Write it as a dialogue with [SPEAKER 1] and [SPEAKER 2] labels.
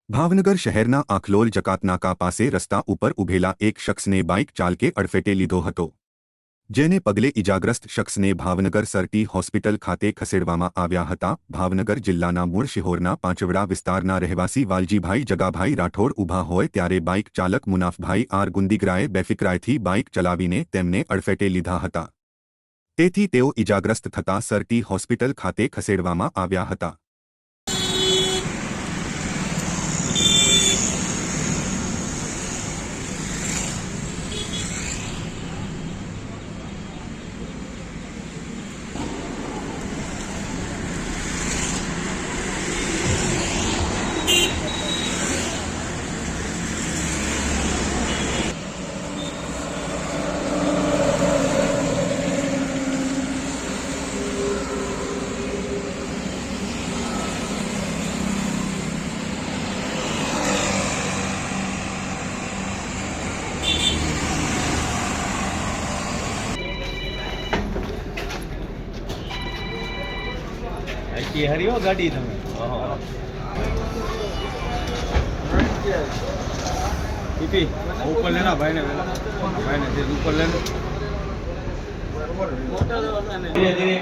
[SPEAKER 1] ભાવનગર શહેરના આખલોલ જકાતનાકા પાસે રસ્તા ઉપર ઊભેલા એક શખ્સને બાઇક ચાલકે અડફેટે લીધો હતો, જેને પગલે ઇજાગ્રસ્ત શખ્સને ભાવનગર સરટી હોસ્પિટલ ખાતે ખસેડવામાં આવ્યા હતા। ભાવનગર જિલ્લાના મૂળ શિહોરના પાંચવડા વિસ્તારના રહેવાસી વાલજીભાઈ જગાભાઈ રાઠોડ ઊભા હોય ત્યારે બાઇક ચાલક મુનાફભાઈ આર ગુંદીગરાએ બેફિકરાઈથી બાઇક ચલાવીને તેમને અડફેટે લીધા હતા, તેથી તેઓ ઇજાગ્રસ્ત થતાં સરટી હોસ્પિટલ ખાતે ખસેડવામાં આવ્યા હતા।
[SPEAKER 2] हरियो गाड़ी तमे पीपी ऊपर लेना भाई ने ऊपर लेना धीरे धीरे